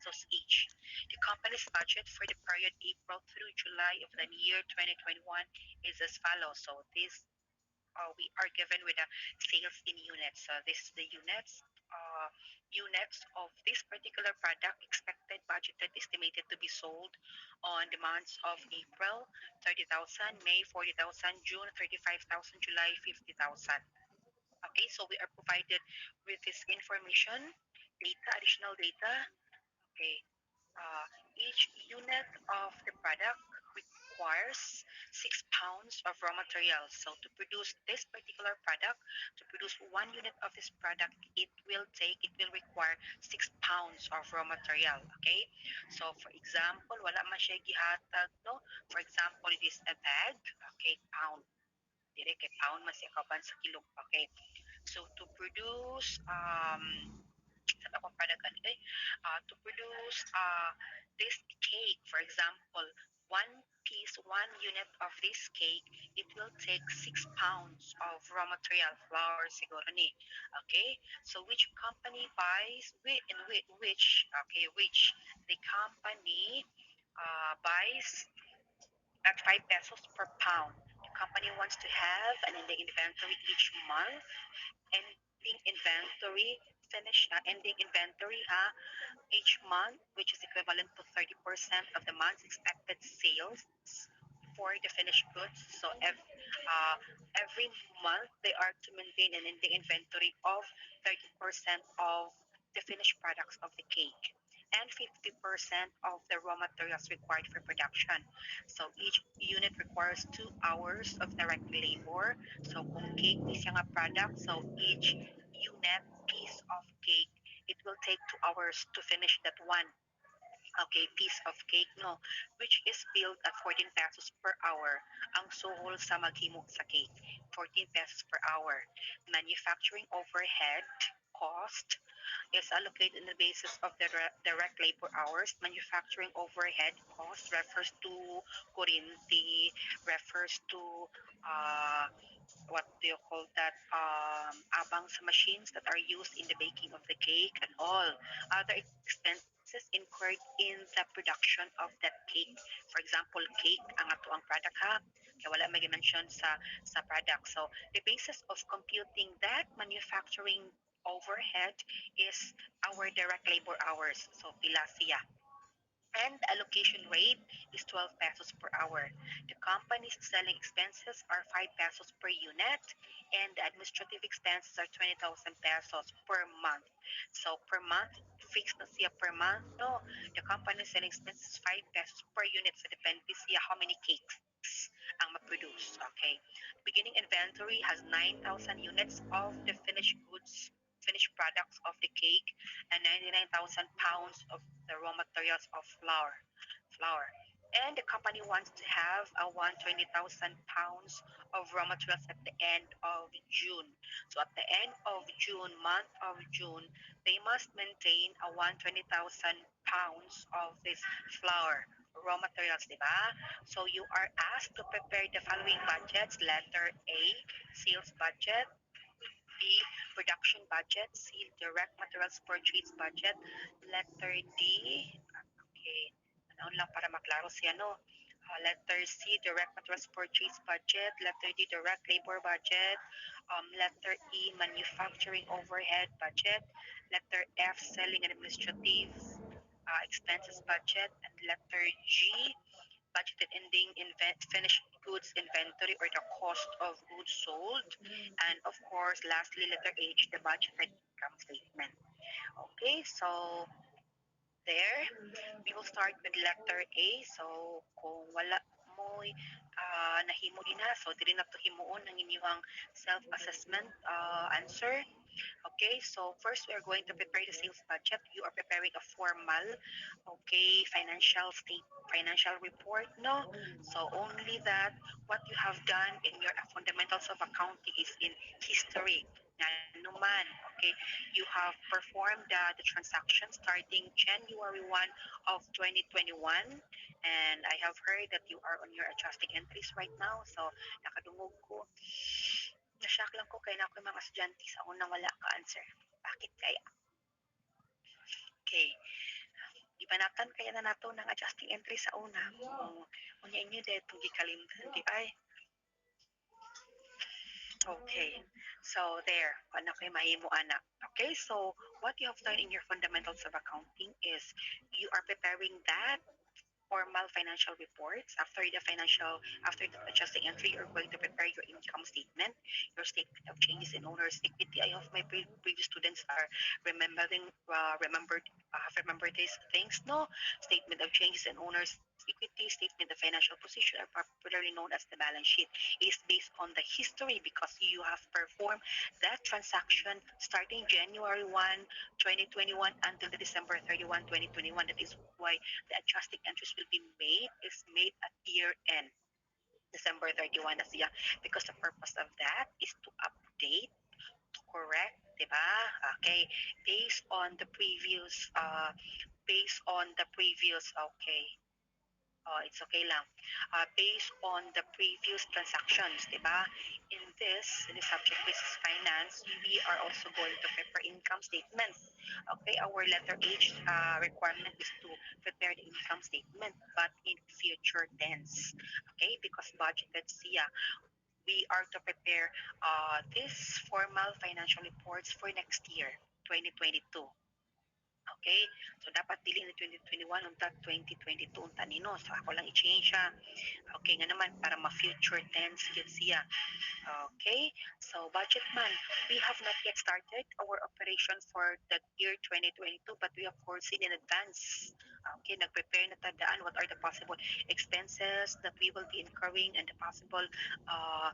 pesos each. The company's budget for the period April through July of the year 2021 is as follows. So this we are given with the sales in units. So this is the uh, units of this particular product expected, budgeted, estimated to be sold on the months of April 30,000, May 40,000, June 35,000, July 50,000. Okay, so we are provided with this information, data, additional data. Okay, uh, each unit of the product requires 6 pounds of raw materials. So to produce this particular product, to produce 1 unit of this product, it will require 6 pounds of raw material. Okay. So for example, wala man siya gihatag, no? For example, it is a bag. Okay, pound. Dire kay pound mas ikaban sa kilo. Okay. So to produce sa akong product to produce this cake, for example, 1 unit of this cake, it will take 6 pounds of raw material, flour siguro ni. Okay, so which company buys which the company buys at 5 pesos per pound. The company wants to have an ending inventory each month, ending inventory each month, which is equivalent to 30% of the month's expected sales for the finished goods. So uh, every month they are to maintain an ending inventory of 30% of the finished products of the cake and 50% of the raw materials required for production. So each unit requires 2 hours of direct labor. So kung cake is yung product, so each unit piece of cake, it will take 2 hours to finish that one. Okay, piece of cake, no, which is billed at 14 pesos per hour. Ang suhol sa maghimo sa cake, 14 pesos per hour. Manufacturing overhead cost is allocated on the basis of the direct labor hours. Manufacturing overhead cost refers to kurinti, refers to uh, what do you call that, abang sa machines that are used in the baking of the cake and all other expenses incurred in the production of that cake. For example, cake ang ato ang product ha, kaya wala may mention sa product. So the basis of computing that manufacturing overhead is our direct labor hours. So pila siya, and the allocation rate is 12 pesos per hour. The company's selling expenses are 5 pesos per unit, and the administrative expenses are 20,000 pesos per month. So per month, fixed na siya per month, no? The company's selling expenses is 5 pesos per unit, so depende siya how many cakes ang ma-produce. Okay. Beginning inventory has 9,000 units of the finished products of the cake and 99,000 pounds of the raw materials of flour. And the company wants to have a 120,000 pounds of raw materials at the end of June. So at the end of June, month of June, they must maintain a 120,000 pounds of this flour raw materials, di ba? So you are asked to prepare the following budgets. Letter A, sales budget. B, production budget. C, direct materials purchase budget. Letter D, okay, ano lang para maklaro siya, no? Letter C, direct materials purchase budget. Letter D, direct labor budget. Letter E, manufacturing overhead budget. Letter F, selling and administrative expenses budget. And letter G, budgeted ending finished goods inventory or the cost of goods sold. And of course, lastly, letter H, the budgeted income statement. Okay, so there, we will start with letter A. So, kung wala mo nahimo din na, so dili na to himuon ang inyong self-assessment answer. Okay, so first we are going to prepare the sales budget. You are preparing a formal, okay, financial report, no? So only that what you have done in your fundamentals of accounting is in history. Nanuman, okay, you have performed the transaction starting January 1 of 2021, and I have heard that you are on your adjusting entries right now. So nakadungog ko, na-shock lang ko kaya na ako yung mga estudyante sa unang wala ka answer. Bakit kaya? Okay. Banatan kaya na nato ng adjusting entry sa una. Unya inyo detong gikalimtan di ay. Okay. So there, ano kay mahimo ana. Okay, so what you have done in your fundamentals of accounting is you are preparing that formal financial reports. After the adjusting entry, you're going to prepare your income statement, your statement of changes in owner's equity. I hope my previous students are have remembered these things. No, statement of changes in owner's equity, statement of financial position are popularly known as the balance sheet. It is based on the history because you have performed that transaction starting January 1, 2021 until the December 31, 2021. That is why the adjusting entries will be made is made at year end, December 31 as yeah, because the purpose of that is to update, to correct, diba? Okay, based on the previous, okay, it's okay lang. Based on the previous transactions, di ba? In the subject basis finance, we are also going to prepare income statement. Okay, our letter H requirement is to prepare the income statement, but in future tense. Okay, because budgeted siya, we are to prepare this formal financial reports for next year, 2022. Okay? So, dapat dili na 2021 unta 2022 unta nino. So, ako lang i-change siya. Okay nga naman, para ma-future tense yun siya. Okay? So, budget man, we have not yet started our operation for the year 2022, but we have foreseen in advance. Okay, nag-prepare na tandaan what are the possible expenses that we will be incurring and the possible uh,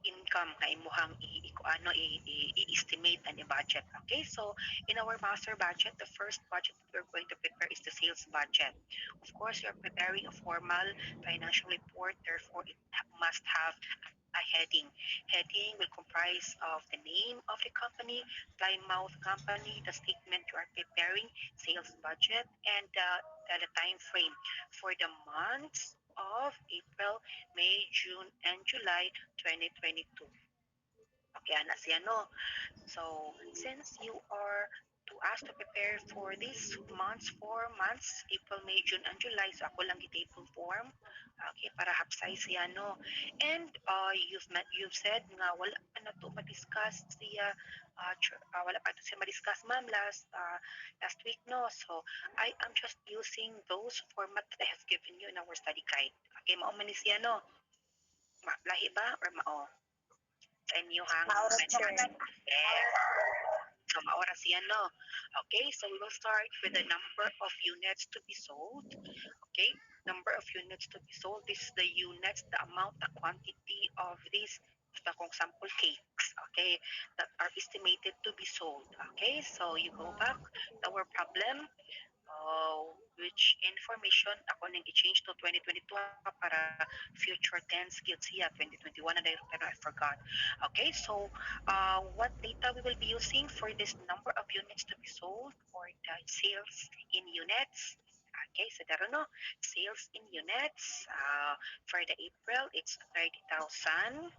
income na imuhang i-estimate and i-budget. Okay, so in our master budget, the first budget that we're going to prepare is the sales budget. Of course, you're preparing a formal financial report, therefore it must have a heading. Heading will comprise of the name of the company, Plymouth Company, the statement you are preparing, sales budget, and the time frame for the months of April, May, June, and July 2022. Okay, anak siya, no? So, since you are to ask to prepare for these months, 4 months, April, May, June, and July, so ako lang gitable form, okay, para hapsay siya, no? And you've said nga wala pa na to ma-discuss siya, wala pa to siya ma-discuss, ma'am, last week, no? So, I am just using those format that I have given you in our study guide. Okay, mao man ni siya, no? Lahi ba? Or mao? Sa inyo hang yes. So, maoras yan, no? Okay, so we will start with the number of units to be sold. Okay, number of units to be sold. This is the units, the amount, the quantity of these, kung sample cakes, okay, that are estimated to be sold. Okay, so you go back to our problem. Which information ako nang i-change to 2022 para future tense skills siya 2021 na dahil pero I forgot. Okay, so what data we will be using for this number of units to be sold or the sales in units. Okay, so there no sales in units for the April it's 30,000.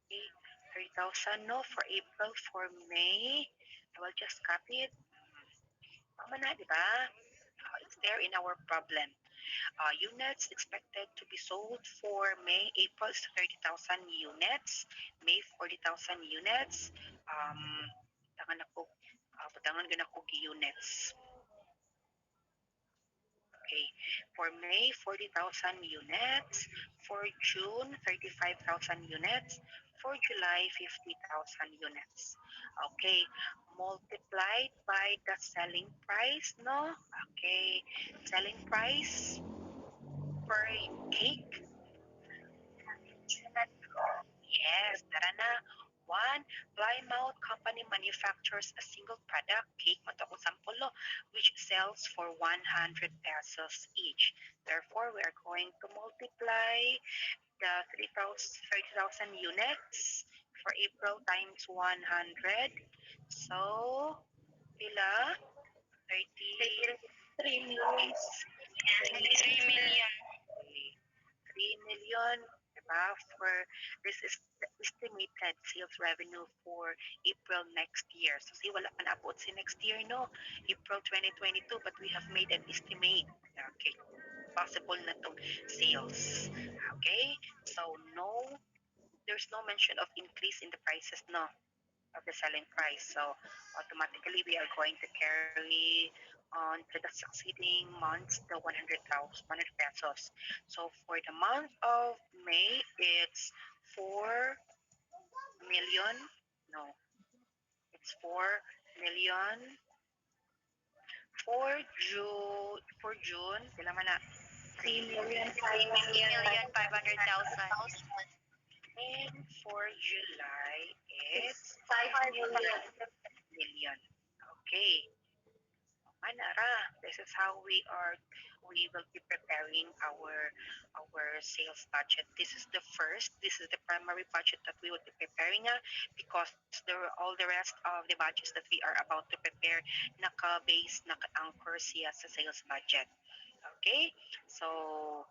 Okay, 30,000 no for April. For May I will just copy it. Tama na, di ba? It's there in our problem. Units expected to be sold for May, April is 30,000 units, May 40,000 units. Tangan ako, patangan gana ko units. Okay, for May 40,000 units, for June 35,000 units, for July 50,000 units. Okay, multiplied by the selling price, no? Okay, selling price per cake. Yes, tara na. One, Plymouth Company manufactures a single product, cake matoko sample, no, which sells for 100 pesos each. Therefore, we are going to multiply the 30,000 units for April times 100. So, pila? 3 million. 3 million. 3 million For this is the estimated sales revenue for April next year. So say wala pa naabot si next year, no? April 2022, but we have made an estimate. Okay, possible na tong sales. Okay, so no, there's no mention of increase in the prices, no, of the selling price. So automatically we are going to carry on to the succeeding months the 100 pesos. So for the month of May, it's 4 million. No, it's 4 million. For June, sila man na, 3 million 3,500,000. and for July, it's It's 5 million. Okay. Manara, this is how we will be preparing our sales budget. This is the primary budget that we will be preparing, because all the rest of the budgets that we are about to prepare naka-base, naka-anchor siya sa sales budget. Okay? So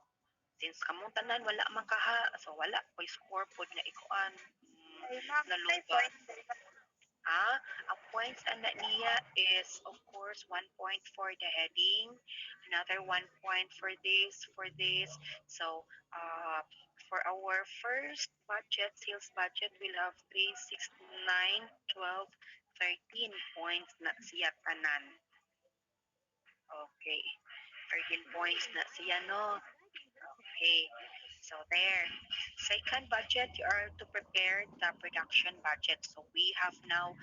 since kamong tanan wala man kaha, so wala koy score pod na ikuan, Ay, ma'am, may nalubat. point. Ang points na niya is, of course, 1 point for the heading, another 1 point for this. So, for our first budget, sales budget, we'll have 3, 6, 9, 12, 13 points na siya tanan. Okay. 13 points na siya, no? Okay. So there. Second budget, you are to prepare the production budget. So we have now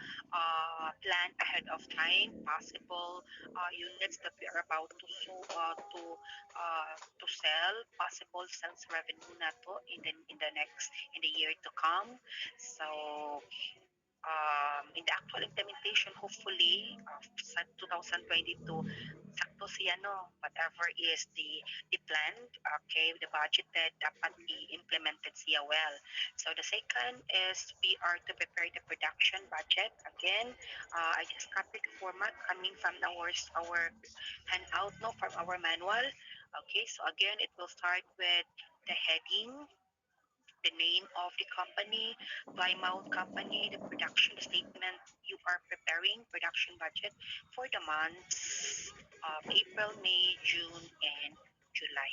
planned ahead of time possible units that we are about to sell, possible sales revenue na to in the year to come. So in the actual implementation, hopefully, sa 2022, sakto siya, no? Whatever is the planned, okay, the budgeted, dapat i-implemented siya well. So the second is we are to prepare the production budget. Again, I just copied the format coming from our handout, no, from our manual. Okay, so again, it will start with the heading, the name of the company, Plymouth Company, the production statement you are preparing, production budget for the months of April, May, June, and July.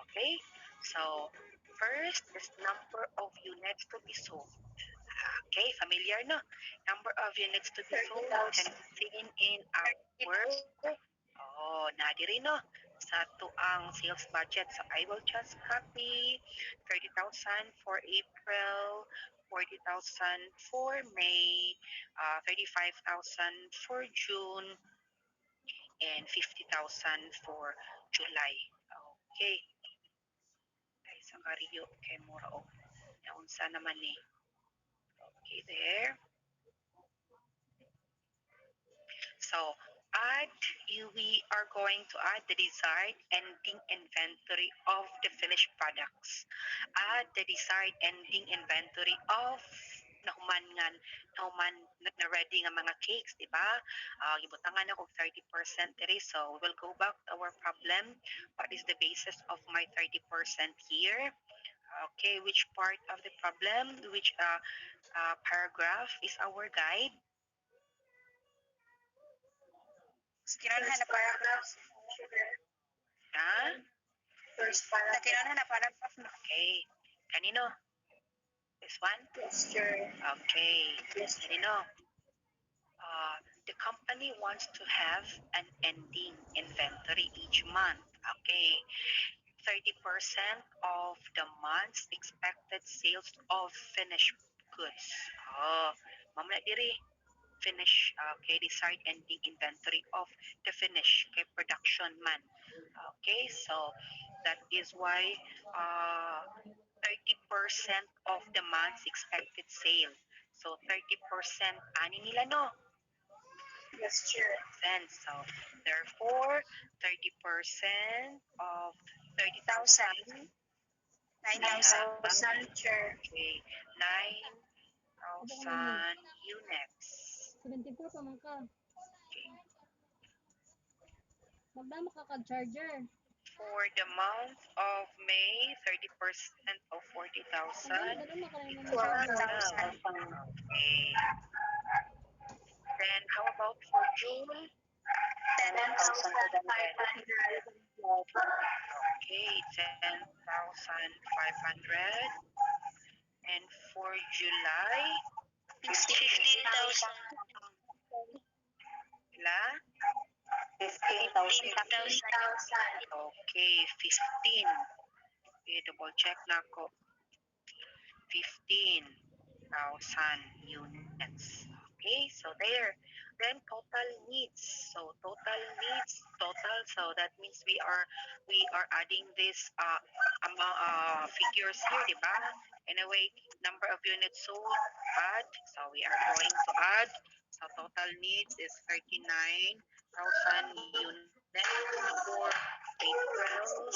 Okay, so first is number of units to be sold. Okay, familiar no? Number of units to be sold can 30,000. be seen in our, nadiri no? Sa tuang sales budget. So I will just copy 30,000 for April, 40,000 for May, 35,000 for June, and 50,000 for July. Okay. Ay, sa kariyo, kay mura o. Naunsa naman eh. Okay, there. So we are going to add the desired ending inventory of the finished products. Add the desired ending inventory of nahuman na ready nga mga cakes, di ba? Gibutangan ako 30% diri. So we'll go back to our problem. What is the basis of my 30% here? Okay, which part of the problem, which paragraph is our guide? Kinunahan na paragraph. Ah? First paragraph. Kinunahan na paragraph. Okay. Kanino? This one? Yes, sir. Okay. Yes, Kanino? The company wants to have an ending inventory each month. Okay. 30% of the month's expected sales of finished goods. Oh, mamaya diri. Finish, okay, desired ending inventory of the finish, okay, production man. Okay, so that is why 30% of the month's expected sale. So 30% ani nila no? yes, sir. So therefore 30% of 30,000, 9,000, sir. okay, 9,000 units. 74 pa man ka. Okay. Magdama ka kag charger. For the month of May, 30% of 40,000. 12,000. Okay. Then how about for June? 10,500. Okay, 10,500. And for July, 15,000. la? 15,000. Okay, 15. Okay, double check na ako. 15,000 units. Okay, so there. Then total needs. So total needs, total. So that means we are adding this figures here, di ba? Anyway, number of units sold, add. So we are going to add. So total needs is 39,000 units for April.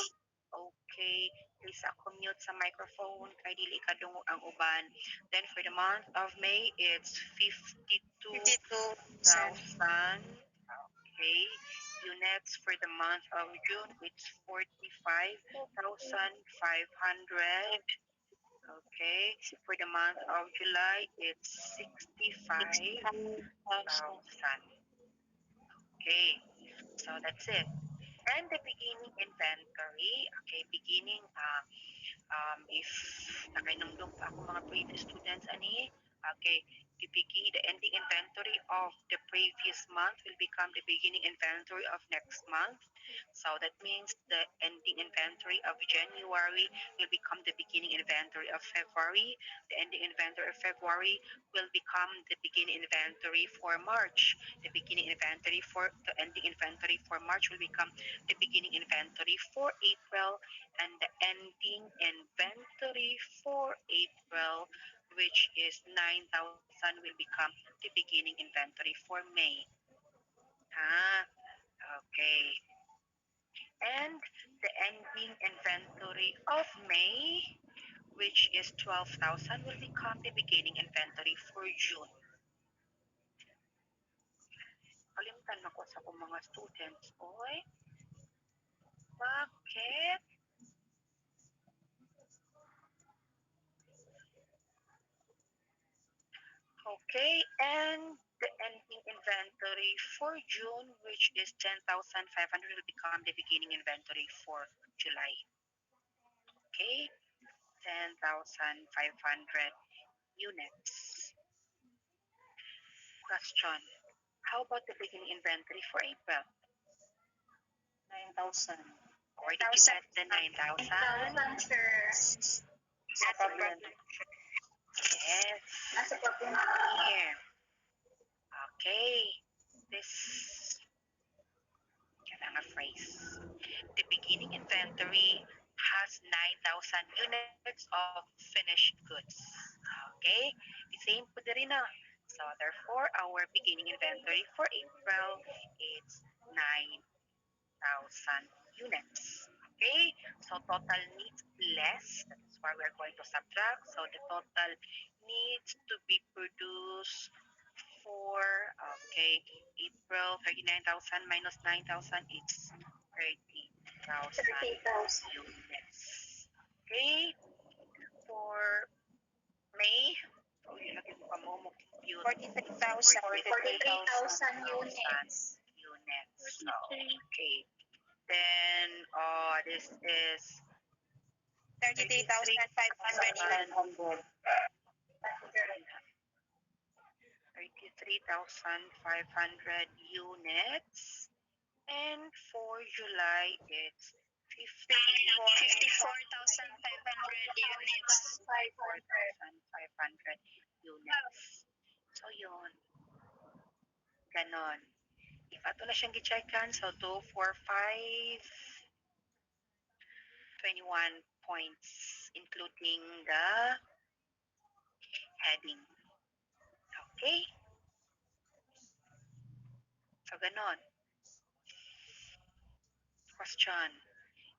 Okay, please commute sa microphone kay dili kadungog ang uban. Then for the month of May, it's 52,000. 52,000. Okay, units for the month of June, it's 45,500. Okay, for the month of July, it's 65,000. Okay, so that's it. And the beginning inventory, okay, beginning, if nakainumdum pa ako mga previous students, ani, okay, the ending inventory of the previous month will become the beginning inventory of next month. So that means the ending inventory of January will become the beginning inventory of February. The ending inventory of February will become the beginning inventory for March. The beginning inventory for the ending inventory for March will become the beginning inventory for April, and the ending inventory for April, which is 9,000, will become the beginning inventory for May. Okay. And the ending inventory of May, which is 12,000, will become the beginning inventory for June. Kalimutan ako sa akong mga students. Oy, bakit? Okay, and the ending inventory for June, which is 10,500, will become the beginning inventory for July. Okay, 10,500 units. Question: how about the beginning inventory for April? 9,000. Where did you get the 9,000? 9,000, sir. Yes. Nasa problem. Here. Okay. This a phrase. The beginning inventory has 9,000 units of finished goods. Okay? The same po rin na. So therefore, our beginning inventory for April is 9,000 units. Okay? So total needs less. That's why we're going to subtract. So the total needs to be produced for, okay, April, 39,000 minus 9,000, it's 30,000 units. Okay? For May, oh, yun lagi mo pa mo compute. 43,000. 43,000 units. Units. So, okay. Then, this is 33,500. 33,500 units. And for July, it's 54,500 units. 54,500 units. So, yun. Ganon. If ato na siyang gi-checkan, so 2, 4, 5, 21 points, including the heading. Okay? So, ganon. Question.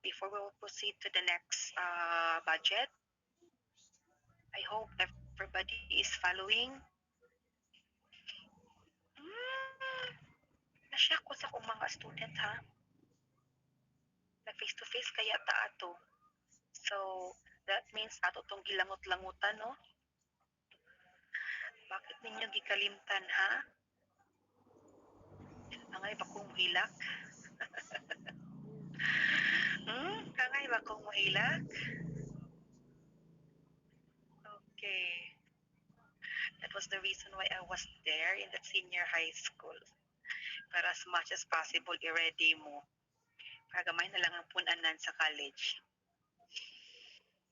Before we will proceed to the next budget, I hope everybody is following. Nasyak ko sa akong mga student, ha? face-to-face kaya ta ato. So, that means ato tong gilangot-langutan, no? Bakit ninyo gikalimtan, ha? Angay ba kong hilak? Angay ba kong hilak? Okay. That was the reason why I was there in that senior high school. Para as much as possible, i-ready mo. Para gamay na lang ang punanan sa college.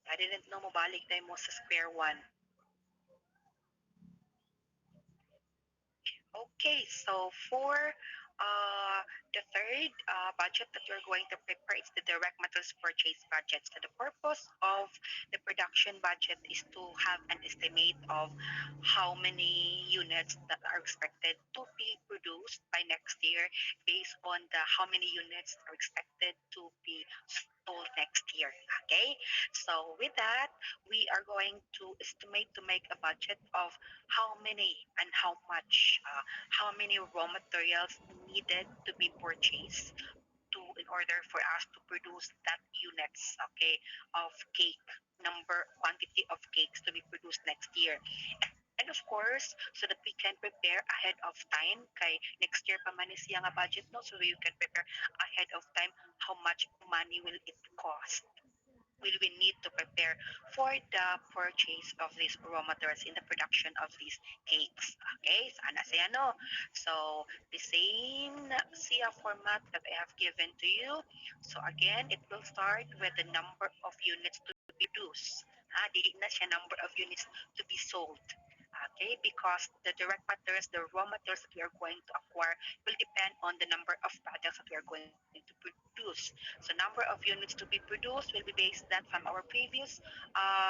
I didn't know mabalik tayo mo sa square one. Okay, so for the third budget that we're going to prepare is the direct materials purchase budget. So the purpose of the production budget is to have an estimate of how many units that are expected to be produced by next year based on the how many units are expected to be sold next year. Okay, so with that, we are going to estimate to make a budget of how many and how much how many raw materials needed to be purchased to in order for us to produce that units, okay, of cake, number quantity of cakes to be produced next year. And of course, so that we can prepare ahead of time, kay next year pa man is nga budget, no, so you can prepare ahead of time how much money will it cost, will we need to prepare for the purchase of these raw materials in the production of these cakes. Okay, so ana siya, no? So the same siya format that I have given to you. So again, it will start with the number of units to be produced. Dili na siya number of units to be sold. Okay, because the direct materials, the raw materials that we are going to acquire will depend on the number of products that we are going to produce. So number of units to be produced will be based that from our previous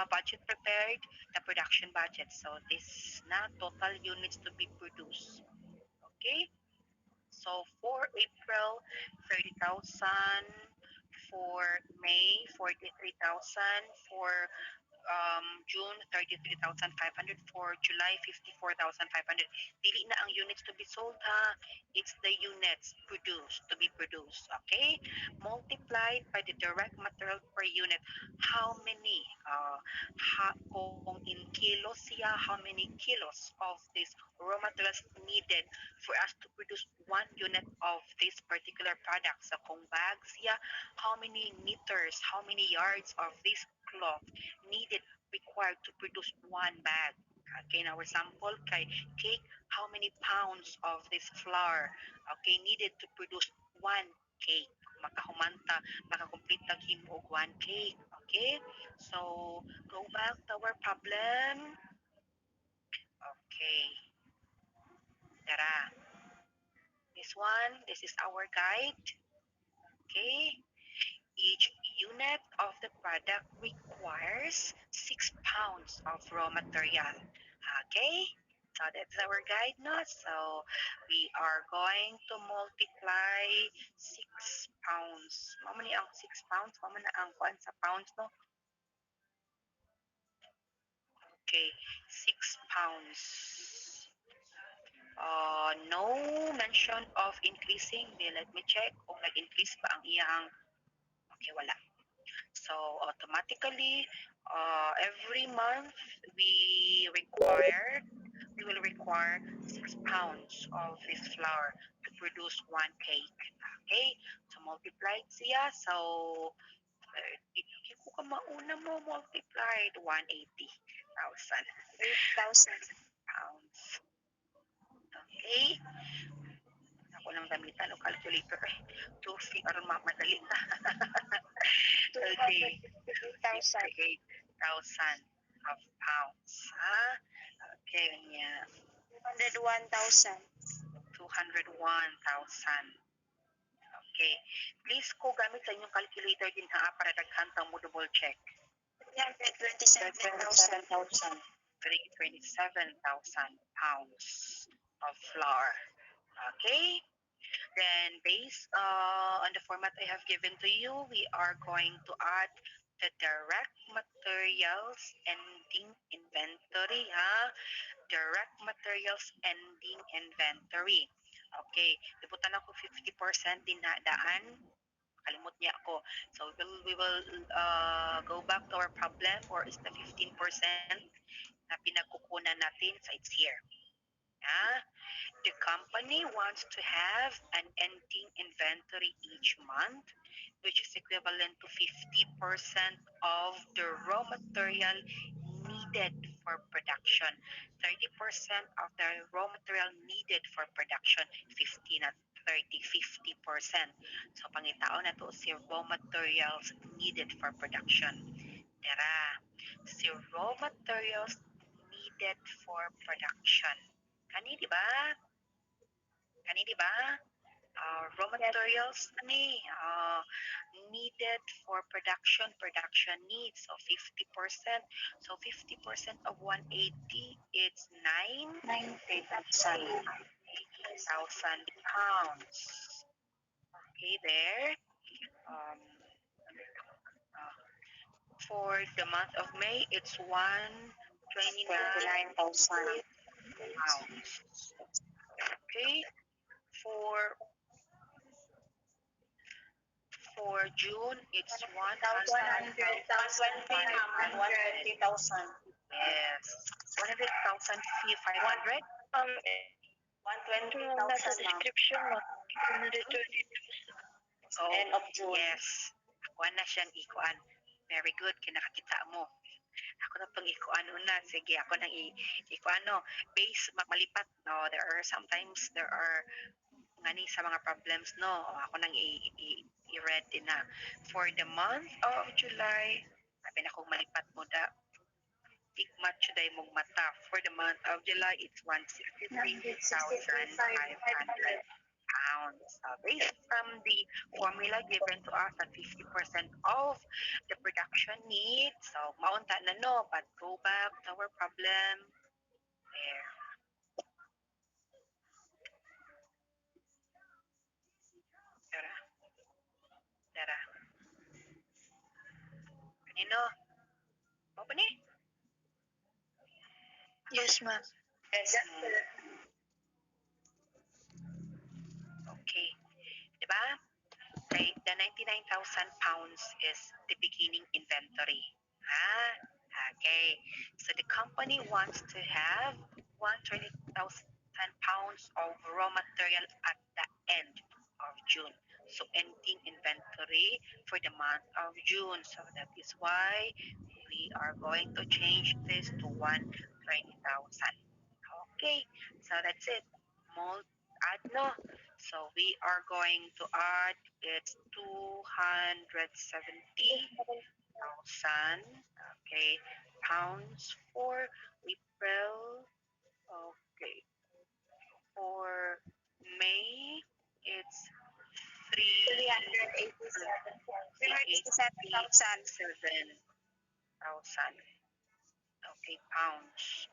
budget prepared, the production budget. So this na total units to be produced. Okay, so for April, 30,000. For May, 43,000. For June 33,500, for July 54,500. Dili na ang units to be sold, ha. It's the units produced to be produced. Okay? Multiplied by the direct material per unit. How many kung in kilos siya, how many kilos of this raw materials needed for us to produce 1 unit of this particular product. So kung bags siya, how many meters, how many yards of this cloth needed, required to produce 1 bag. Okay, in our sample kay cake, how many pounds of this flour, okay, needed to produce 1 cake. Makahumanta, makakomplete tag himo og 1 cake. Okay, so go back to our problem. Okay, tara. This is our guide. Okay, each unit of the product requires 6 pounds of raw material. Okay, so that's our guide, no? So we are going to multiply 6 pounds. Mamani ang 6 pounds, mamana ang kuan sa pounds, no? Okay, 6 pounds. No mention of increasing. Let me check kung nag-increase ba ang iyang. Okay, wala. So automatically, every month we will require 6 pounds of this flour to produce 1 cake. Okay, so multiplied siya. So hindi ko ka mauna mo multiplied 180,000 8,000. pounds. Okay, ako lang gamitan o calculator. 2 or madali na. Okay. 258,000. 58,000 of pounds. Okay, yeah. 201,000. 201,000. Okay. Please ko gamit sa inyong calculator din, ha, para daghantang mo double check. 327,000. 27,000 pounds of flour. Okay. Then based on the format I have given to you, we are going to add the direct materials ending inventory, ha? Direct materials ending inventory. Okay, ibutan ako 50% din na daan. Kalimot niya ako. So we will go back to our problem, or is the 15% na pinagkukunan natin. So it's here. Yeah? The company wants to have an ending inventory each month, which is equivalent to 50% of the raw material needed for production. 30% of the raw material needed for production, 15 at 30, 50%. So pangitao na to si raw materials needed for production. Tara, si raw materials needed for production. Kani, di ba? Kani, di ba? Raw materials needed for production needs. So 50%. So 50% of 180, it's 90,000. 90,000 pounds. Okay, there. Um, for the month of May, it's 129 29,000. pounds. Okay, for June, it's 100,000. 120,000. Yes, 100,500. 120,000, ma'am. Oh, End of June. yes. Kuan na siyang ikuan. Very good, kinakakita mo. Ako na pang ikuan una. Sige, ako nang ikuan no. Base, malipat. No, there are ngani sa mga problems no. Ako nang i-ready na. For the month of July, sabi na kong malipat mo da. Tigmat siya mong mata. For the month of July, it's 163,500 pounds. Based from the formula given to us at 50% of the production need. So, maunta na no, but go back to our problem. There. Tara. Tara. Kanino? Mo ba ni? Yes, ma'am. Yes. Okay. Diba? The 99,000 pounds is the beginning inventory. Ah, okay. So the company wants to have 120,000 pounds of raw material at the end of June. So ending inventory for the month of June. So that is why we are going to change this to 120,000. Okay, so that's it. Add no. So we are going to add it's 270,000 okay pounds for April. Okay, for May it's 387,000 okay pounds.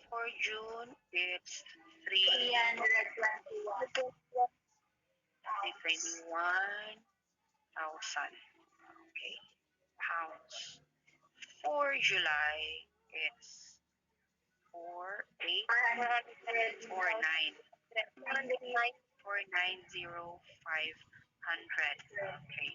For June it's 321,000 okay pounds. For July it's 4,905 okay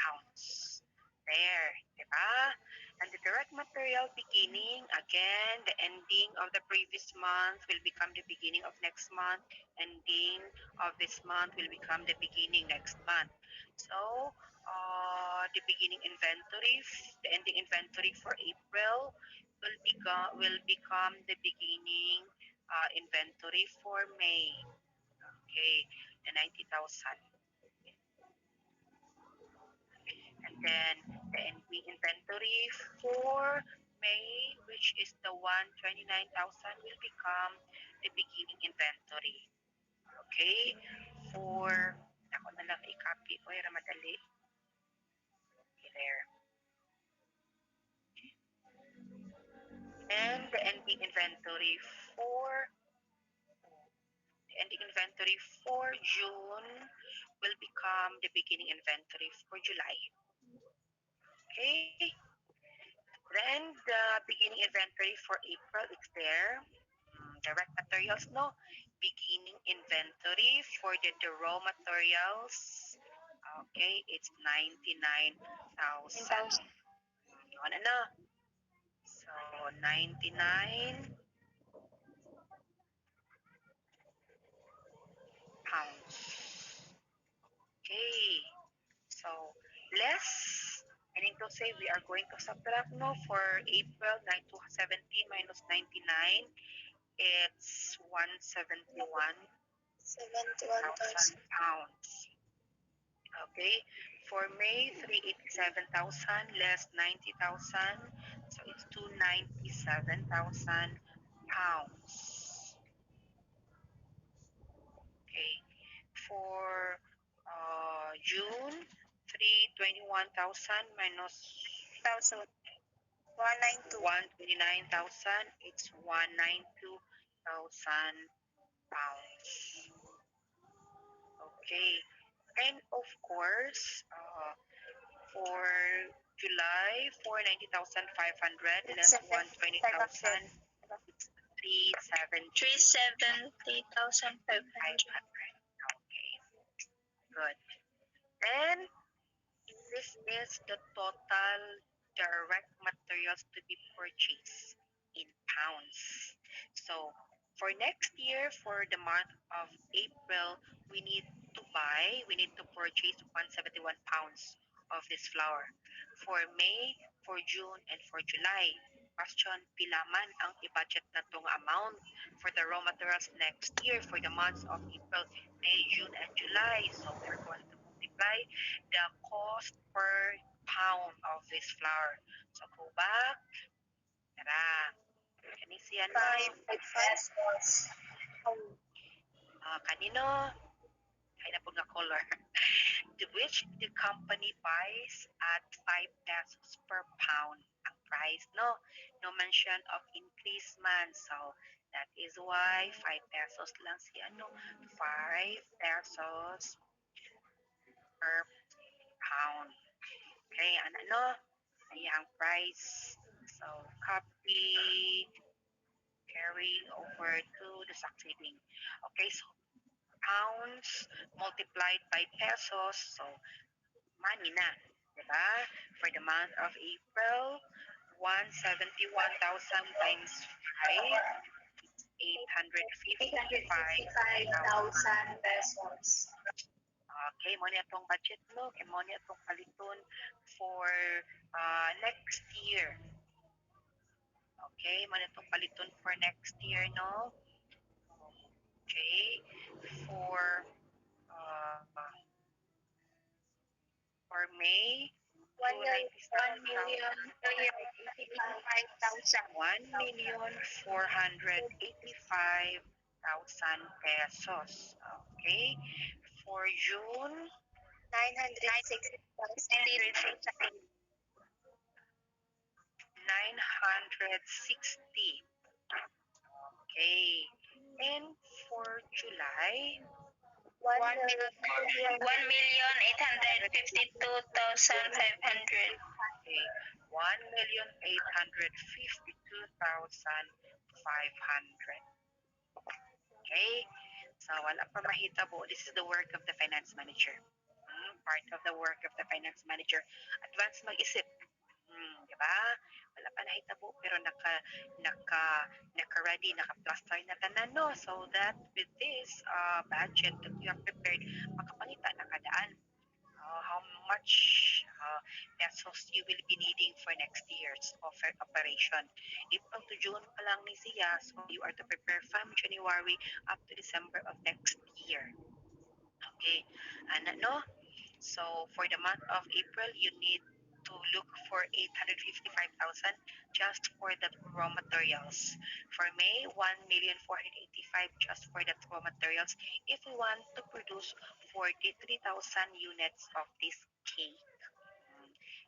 pounds. There, diba? And the direct material beginning, again, the ending of the previous month will become the beginning of next month. Ending of this month will become the beginning next month. So, the beginning inventory, the ending inventory for April will become the beginning inventory for May. Okay, the 90,000. And then the ending inventory for May, which is the 129,000, will become the beginning inventory. Okay? For, ako na lang i-copy. O, madali. Okay, there. And the ending inventory for June will become the beginning inventory for July. Okay? Then the beginning inventory for April is there. Direct materials, no? Beginning inventory for the raw materials. Okay, it's 99,000. Ano? So, 99 pounds. Okay. So, less, meaning to say we are going to subtract no for April 9 to 17 minus 99. It's 171,000 71,000. pounds. Okay. For May, 387,000 less 90,000. So, it's 297,000 pounds. Okay. For June, 321,000 minus 1,000. 192. 129,000, it's 192,000 pounds. Okay. And of course, for July, 490,500 less 120,000, it's 370,500. Okay, good. Then, this is the total direct materials to be purchased in pounds. So, for next year, for the month of April, we need to purchase 171 pounds of this flour. For May, for June, and for July, question, pila man ang i-budget na tong amount for the raw materials next year for the months of April, May, June, and July. So, we're going to multiply the cost per pound of this flour. So, go back. Tara. Kanisiyan mo. 5 pesos. Kanino? Ay na po nga color. To which the company buys at 5 pesos per pound ang price, no? No mention of increase man. So, that is why 5 pesos lang si ano, 5 pesos per pound. Okay, ano? Ayan ang price. So, copy, carry over to the succeeding. Okay, so pounds multiplied by pesos. So, money na. Diba? For the month of April, 171,000 times 5, 855,000. pesos. Okay, mo na itong budget mo. Kaya mo na itong paliton for next year. Okay, mo na itong paliton for next year, no? Okay, for uh, for May, 1,485,000 pesos. Okay. For June, 960. Okay. And for July, 1,852,500. okay, 1,852,500. Okay? So, wala pa mahitabo. This is the work of the finance manager. Part of the work of the finance manager. Advance mag-isip. Di ba? Wala pa nahitabo pero naka-ready, naka-plaster na tanan, no? So that with this budget that you have prepared, makapangita na kadaan how much pesos you will be needing for next year's operation. April to June pa lang ni siya, so you are to prepare from January up to December of next year. Okay, no? So for the month of April, you need to look for 855,000 just for the raw materials. For May, 1,485,000 just for the raw materials if we want to produce 43,000 units of this cake.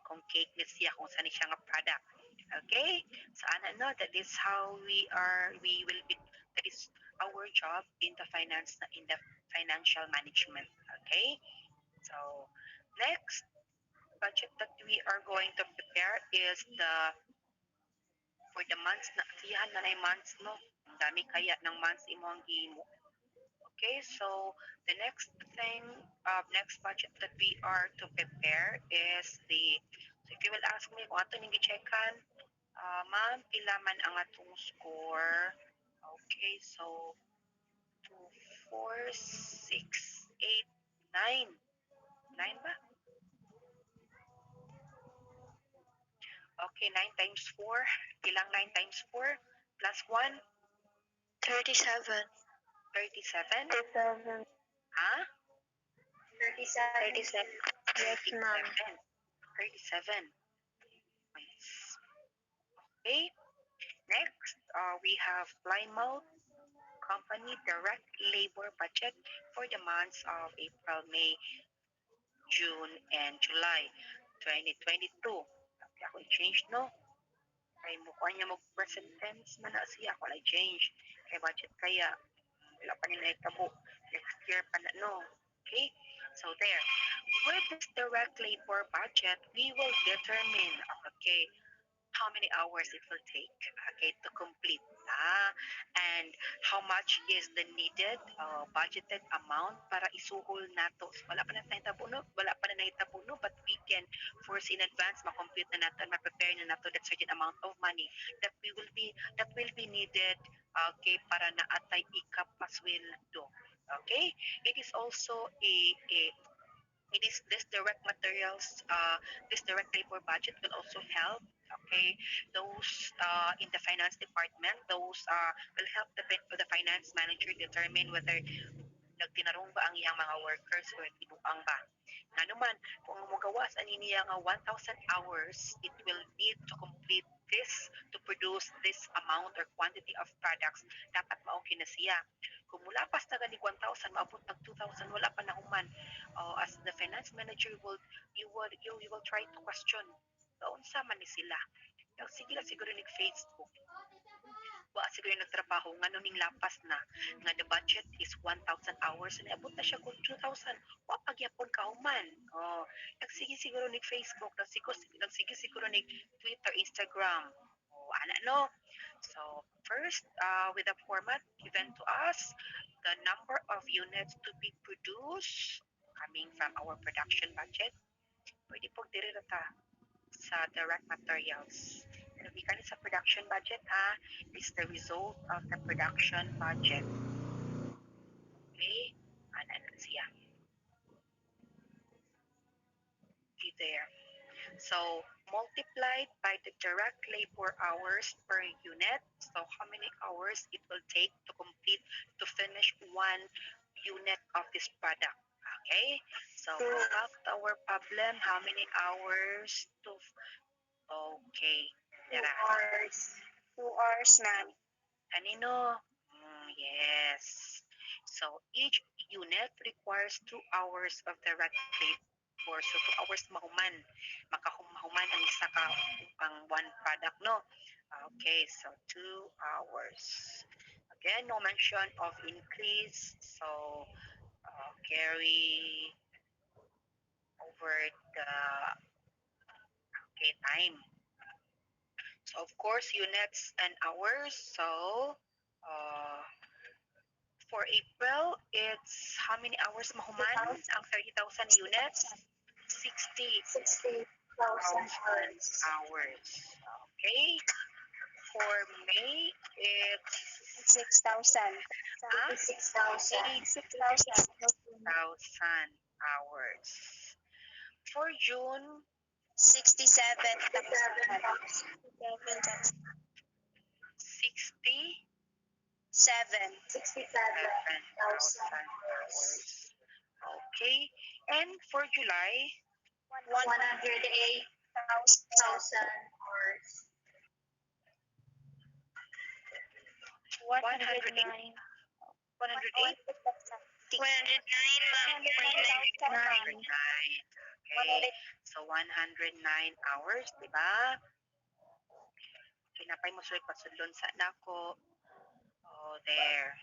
Kung cake na siya, kung saan siya nga product. Okay? So, ano, that is how we will be, that is our job in the financial management. Okay? So, next budget that we are going to prepare is for the months na siya na months, no? Ang dami kaya ng months imong gimo. Okay, so the next thing, next budget that we are to prepare is so if you will ask me kung ato nang gi-checkan, ma'am, pila man ang atong score. Okay, so 2, 4, 6, 8, 9. 9 ba? Okay, 9 times 4. Ilang 9 times 4? Plus 1? 37. 37? 37. Ha? 37. Yes, ma'am. 37. Points. Okay, next, we have Plymouth Company direct labor budget for the months of April, May, June, and July 2022. Okay, ako i-change, no? Kay mukha niya mag-present tense man na siya. Ako i-change. Kay budget kaya. Wala pa nila itabo. Next year pa na, no? Okay? So there. With this direct labor budget, we will determine, okay, how many hours it will take, okay, to complete. And how much is the needed budgeted amount para isuhol nato. So, wala pa na nahitabo, no? Wala pa na nahitabo, no? But we can foresee in advance, ma-compute na nato, ma-prepare na nato that certain amount of money that will be needed, okay, para na atay ikapasweldo. Okay? It is also it is this direct materials, this direct labor budget will also help, okay, those in the finance department, those will help the finance manager determine whether nagtinarong ba ang iyang mga workers or tinuang ba. Nga naman, kung magawas ani niya nga 1,000 hours, it will need to complete this, to produce this amount or quantity of products, dapat maoki na siya. Kung mula pas na gani 1,000, maabot ng 2,000, wala pa na human. As the finance manager, you will try to question, unsa man ni sila. Sige lang siguro ni Facebook, wa siguro nagtrabaho nga nung ning lapas na nga the budget is 1,000 hours and abot na siya kung 2,000, wa pagyapon ka human. Nagsige siguro ni Facebook, nagsige siguro ni Twitter, Instagram. Ana no. So first, with the format given to us, the number of units to be produced coming from our production budget, pwede po diri ta sa direct materials. Nabikan sa production budget, is the result of the production budget. Okay? Ana na siya. Okay, there. So, multiplied by the direct labor hours per unit. So, how many hours it will take to complete, to finish one unit of this product. Okay? So, go back to our problem. How many hours to... Okay. 2 hours. 2 hours, ma'am. Kanino? Yes. So, each unit requires 2 hours of direct labor. So, 2 hours mahuman. Makahuman ang isa ka ang one product, no? Okay, so 2 hours. Again, no mention of increase. So, carry over the time. So, of course, units and hours. So, for April, it's how many hours mahuman ang 30,000 units? 60,000 hours. Okay. For May, it's 6,000. 6,000. hours. For June, 67,000. 67,000 hours. Okay. And for July, 108,000 hours. 108. 108? 109. Okay. So 109 hours, di ba? Kinapay mo sulit pasudlon sa nako. Oh, there.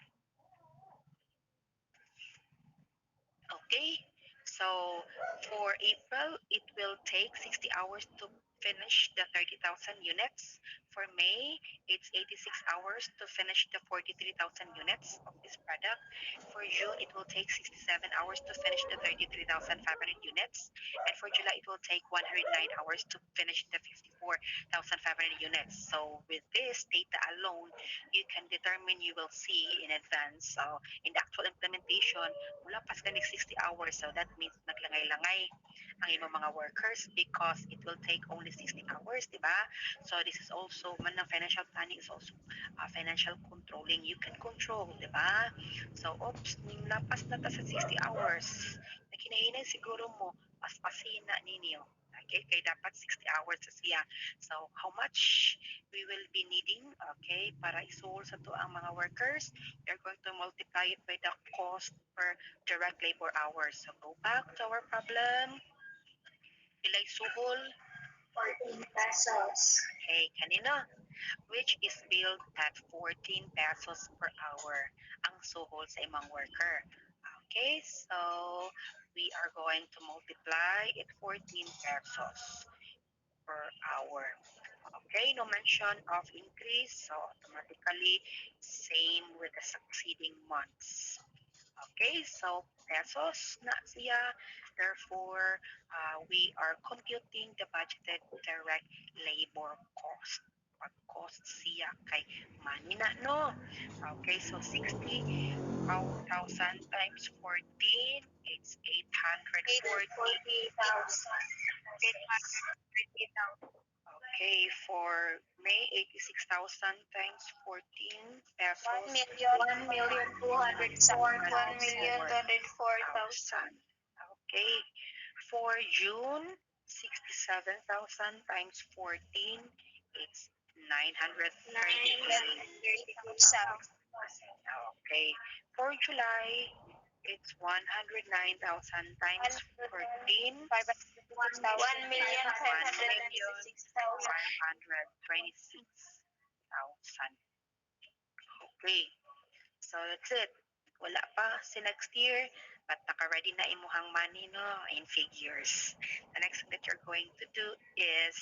Okay. So for April, it will take 60 hours to finish the 30,000 units. For May, it's 86 hours to finish the 43,000 units of this product. For June, it will take 67 hours to finish the 33,500 units. And for July, it will take 109 hours to finish the 54,500 units. So with this data alone, you can determine, you will see in advance. So in the actual implementation, wala pa sila 60 hours. So that means naglangay-langay ang imong mga workers because it will take only 60 hours, di ba? So this is also, man ng financial planning is also financial controlling. You can control, di ba? So, oops, ning lapas na ta sa 60 hours. Nakinahinay siguro mo, paspasin na ninyo. Okay, kay dapat 60 hours sa siya. So, how much we will be needing, okay, para isul sa to ang mga workers, we are going to multiply it by the cost per direct labor hours. So, go back to our problem. Pilay suhol. 14 pesos. Okay, kanina, which is billed at 14 pesos per hour ang suhol sa imong worker. Okay, so we are going to multiply it 14 pesos per hour. Okay, no mention of increase, so automatically same with the succeeding months. Okay, so pesos na siya. Therefore, we are computing the budgeted direct labor cost. Pag cost siya kay money na, no? Okay, so 60,000 times 14, it's 840. 840,000. Okay, for May, 86,000 times 14 pesos. 1,204,000. Okay, for June, 67,000 times 14, it's 938. 938,000. Okay, for July, it's 109,000 times 14, 526,000. Okay, so that's it. Wala pa si next year, but naka-ready na imuhang money, no, in figures. The next thing that you're going to do is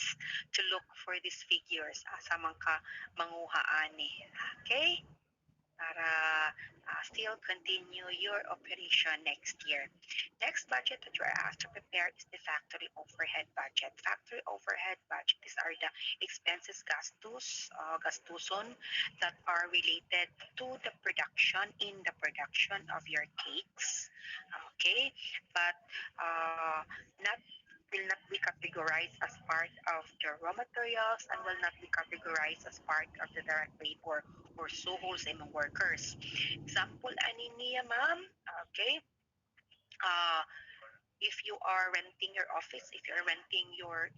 to look for these figures. Asa man ka manguha ani. Okay? Para still continue your operation next year. Next budget that you are asked to prepare is the factory overhead budget. Factory overhead budget, these are the expenses gastuson that are related to the production, in the production of your cakes. Okay, but not will not be categorized as part of the raw materials and will not be categorized as part of the direct labor or suhol sa imong workers. Example, ani niya, ma'am, okay, uh, if you are renting your office, if you're renting your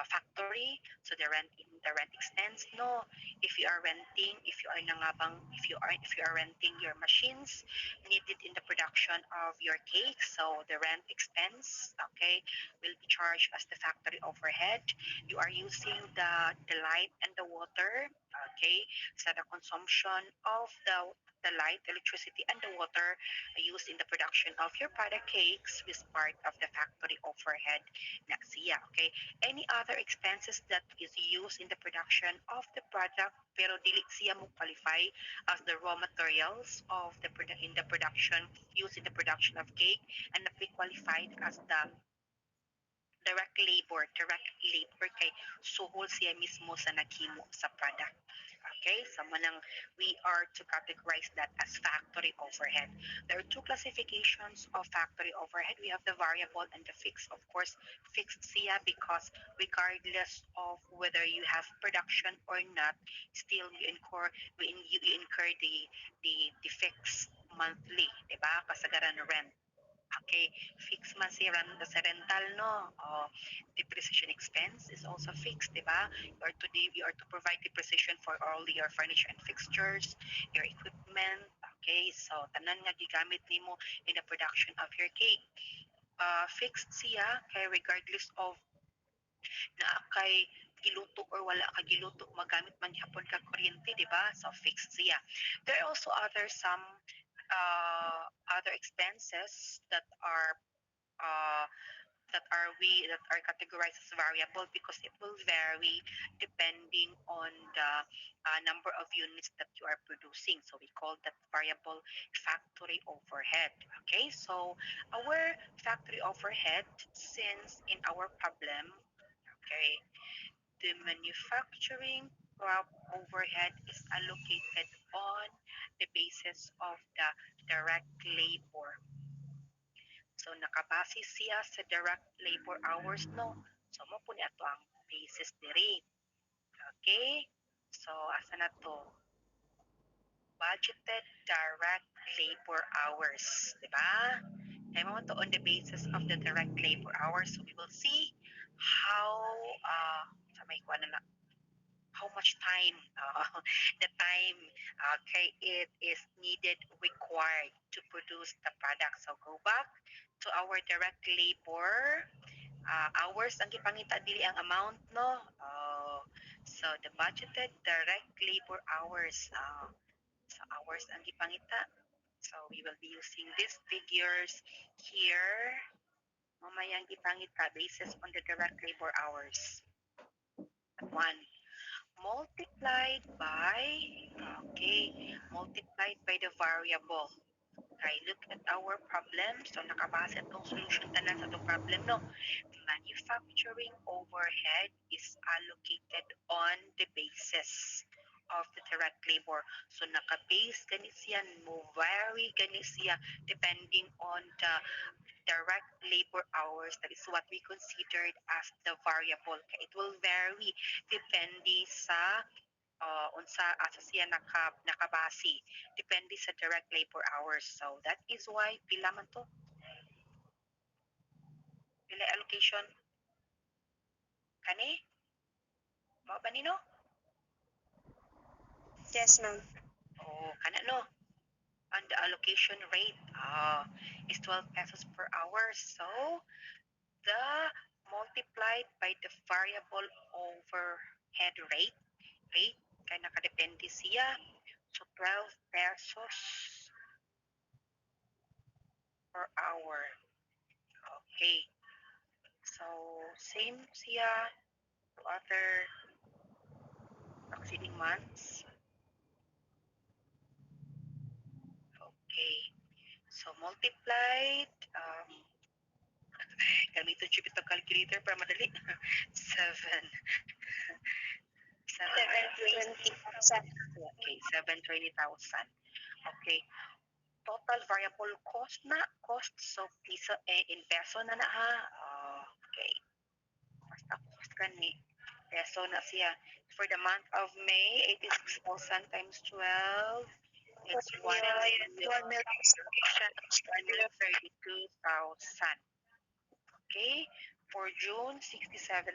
factory, so the rent expense, no. If you are renting, if you are renting your machines needed in the production of your cake, so the rent expense, okay, will be charged as the factory overhead. You are using the light and the water, okay, so the consumption of the light, electricity, and the water used in the production of your product cakes is part of the factory overhead na siya, okay? Any other expenses that is used in the production of the product pero dili siya mo qualify as the raw materials of in the production, used in the production of cake, and not be qualified as the direct labor kay suhol siya mismo sa naghimo sa product. Okay, so manang we are to categorize that as factory overhead. There are two classifications of factory overhead. We have the variable and the fixed. Of course, fixed siya because regardless of whether you have production or not, still you incur the fixed monthly, di ba? Kasagaran rent. Okay, fixed man si sa rental, no? Depreciation expense is also fixed, di ba? You are to provide depreciation for all your furniture and fixtures, your equipment. Okay, so tanan nga gigamit nimo in the production of your cake. Fixed siya kay regardless of na kay giluto or wala ka giluto, magamit man hapon ka kuryente, di ba? So fixed siya. There are also other expenses that are uh, that are categorized as variable because it will vary depending on the number of units that you are producing. So we call that variable factory overhead. Okay, so our factory overhead, since in our problem, okay, the manufacturing crop overhead is allocated on the basis of the direct labor. So nakabase siya sa direct labor hours, no? So mo po ato ang basis diri. Okay? So asa na to? Budgeted direct labor hours, di ba? Kaya mo to on the basis of the direct labor hours. So we will see how sa may kuha na how much time the time okay it is needed required to produce the product. So go back to our direct labor hours ang gipangita dili ang amount, no. So the budgeted direct labor hours, so hours ang gipangita. So we will be using these figures here mamaya ang gipangita basis on the direct labor hours. One, multiplied by, okay, multiplied by the variable. Okay, look at our problem. So nakabase itong solution tanan sa itong problem, no. Manufacturing overhead is allocated on the basis of the direct labor. So naka-base gani siya, mo vary gani siya depending on the direct labor hours. That is what we considered as the variable. Okay, it will vary depende sa unsa asa siya nakabase depende sa direct labor hours. So that is why pila man to, pila allocation kani mao ba nino? Yes, ma'am. Oh, kana no. And the allocation rate is 12 pesos per hour. So the multiplied by the variable overhead rate kay nakadepende siya. So 12 pesos per hour. Okay. So same siya to other succeeding months. Okay. So multiplied gamitin Jupyter calculator para madali. 7 720,000. Okay, 720,000. Okay. Total variable cost na, cost, so piso, in peso na na ha. Okay. Basta cost gani. Peso na siya. For the month of May, 86,000 times 12. It's 1,132,000. Okay. For June, 67,000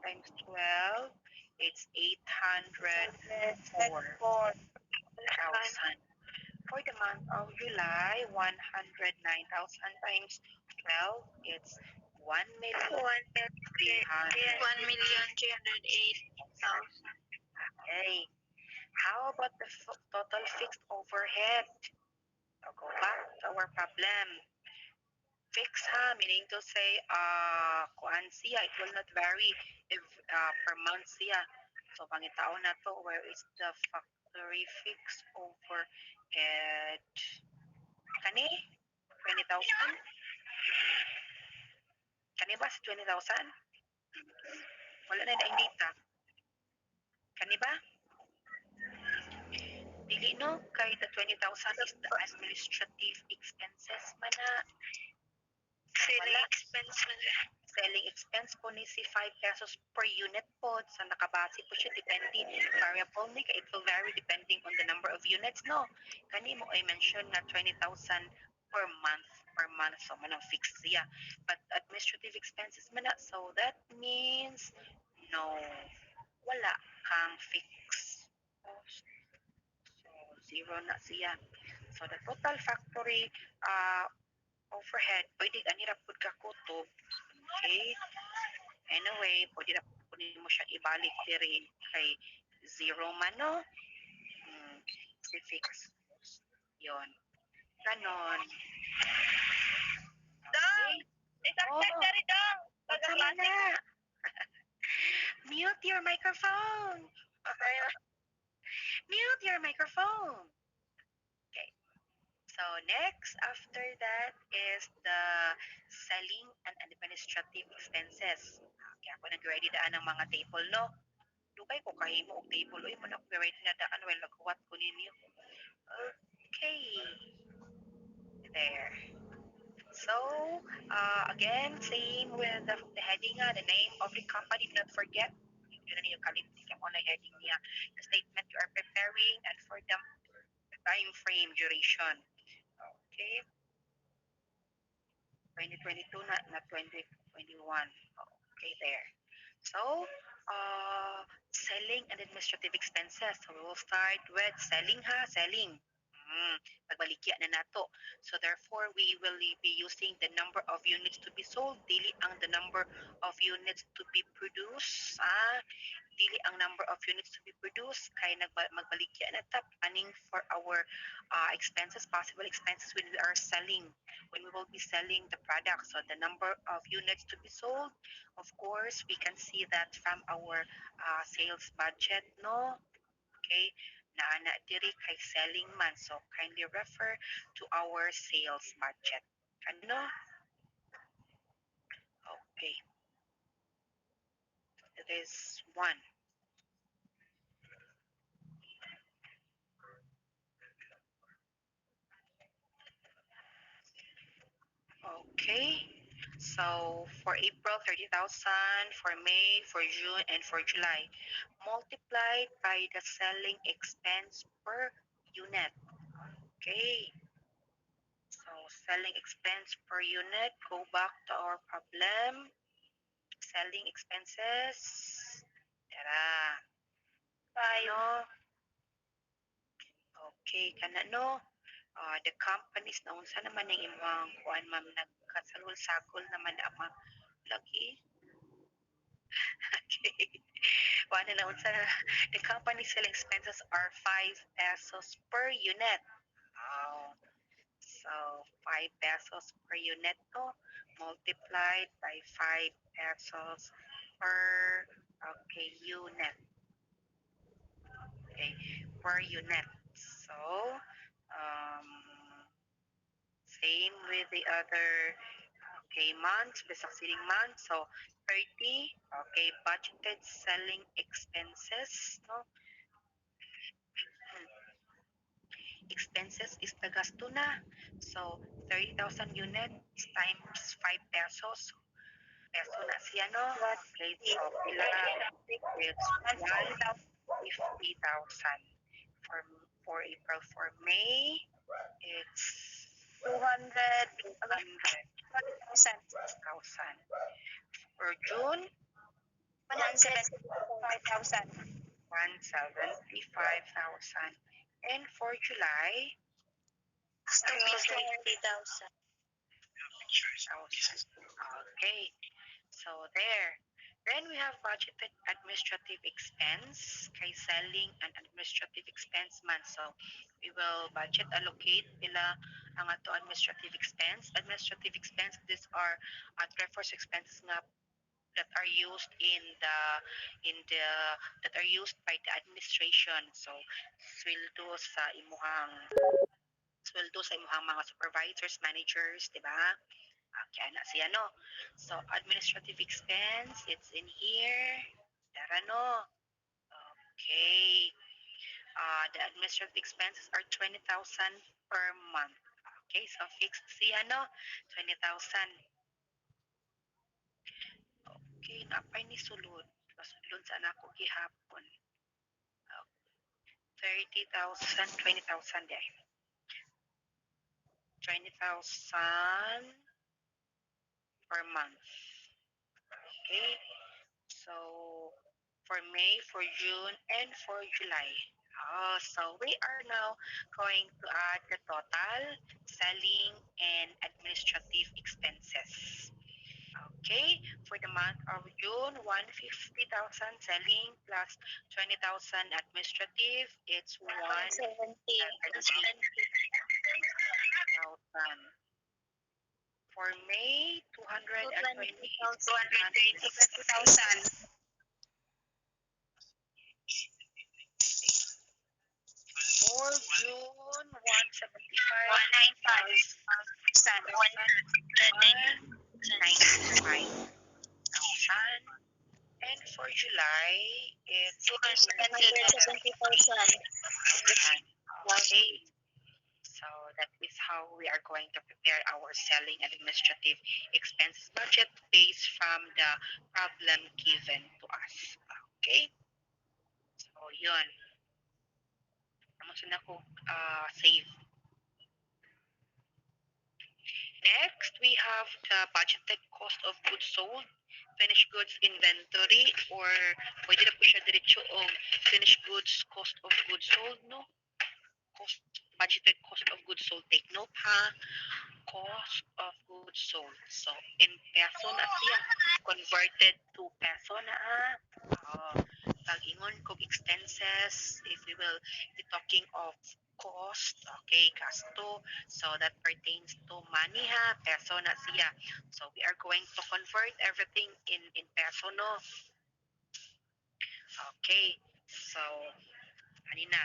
times 12. It's 804,000. For the month of July, 109,000 times 12. It's 1,308,000. Okay. How about the total fixed overhead? So go back to our problem. Fixed ha, meaning to say, kuan siya, it will not vary if per month siya. So pangitaon na to, where is the factory fixed overhead? Kani? 20,000? Kani ba sa 20,000? Wala na daing data. Kani ba? Dili no, kay the 20,000 is the administrative expenses man na. Selling expense man. Selling expense po ni si 5 pesos per unit po. Sa nakabase po siya, depende. Variable ni, it will vary depending on the number of units, no? Kani mo ay mention na 20,000 per month. So manang fixed siya. But administrative expenses man na, so that means no, wala kang fixed cost. So zero na siya. So the total factory overhead, pwede ganira pud ka kutob. Okay? Anyway, pwede na mo siya ibalik diri kay zero man, no? Si fixed cost. Yun. Ganon. Dong! Isang Oh. secretary, Dong! microphone. Okay. So next after that is the selling and administrative expenses. Okay, ako nag-ready daan ng mga table, no? Dugay ko kahimo og table, oy mo na ready na daan while naghuwat ko ninyo. Okay. There. So, again, same with the heading, the name of the company. Do not forget. Yun na yung kalimtik mo na heading niya. The statement you are preparing and for the time frame duration. Okay. 2022 na 2021. Okay, there. So, selling and administrative expenses. So, we will start with selling ha, selling. Pagbaligya na nato. So, therefore, we will be using the number of units to be sold, dili ang the number of units to be produced. Dili ang number of units to be produced, kay magbaligya na ta, planning for our expenses, possible expenses when we are selling, when we will be selling the product. So, the number of units to be sold, of course, we can see that from our sales budget, no? Okay, na diri kay selling man. So, kindly refer to our sales budget. Ano? Okay. It is one. Okay. So, for April, 30,000, for May, for June, and for July, multiplied by the selling expense per unit. Okay. So, selling expense per unit, go back to our problem. Selling expenses. Tara. Ano? Okay, kana no? The companies na unsa naman ang imong kuan ma'am nagkasalul-sagol naman ang lagi. Okay. Kuan na unsa the company selling expenses are 5 pesos per unit. Oh. So 5 pesos per unit no, multiplied by 5 pesos per unit. Okay, per unit. So um, same with the other months, the succeeding month. So 30, budgeted selling expenses, no? Expenses is the gasto na. So 30,000 units times 5 pesos. Peso na siya, no? Okay, so pila it's 150,000. For April, for May, it's 200,000. For June, 175,000. 175,000. And for July, 220,000. Okay, so there. Then we have budgeted administrative expense, kay selling and administrative expense man. So we will budget allocate pila ang ato administrative expense. Administrative expense, these are reference expenses nga that are used that are used by the administration. So sweldo sa imuhang mga supervisors, managers, di ba? Kaya na siya, no? So, administrative expense, it's in here. Tara, no? Okay. The administrative expenses are 20,000 per month. Okay, so fixed siya, no? 20,000. Okay, napay ni sulod. Sulod sa ako gihapon. 30,000, 20,000 day. 20,000 per month. Okay? So, for May, for June, and for July. So we are now going to add the total selling and administrative expenses. Okay, for the month of June, 150,000 selling plus 20,000 administrative, it's 170,000. 170,000. For May, 220,000. 220,000. For June, 175 195. plus San. 195,000. And for July, it's 270,000. okay. So that is how we are going to prepare our selling and administrative expenses budget based from the problem given to us. Okay? So yun. Naman na ko save. Next, we have the budgeted cost of goods sold, finished goods inventory, or pwede na po siya diretso o finished goods cost of goods sold, no? Cost, budgeted cost of goods sold. Take note ha. Cost of goods sold. So, in peso na siya. Converted to peso na pag-ingon kog expenses, if we will be talking of cost, okay, gasto, so that pertains to money ha, peso na siya. So, we are going to convert everything in peso, no? Okay, so, ano na,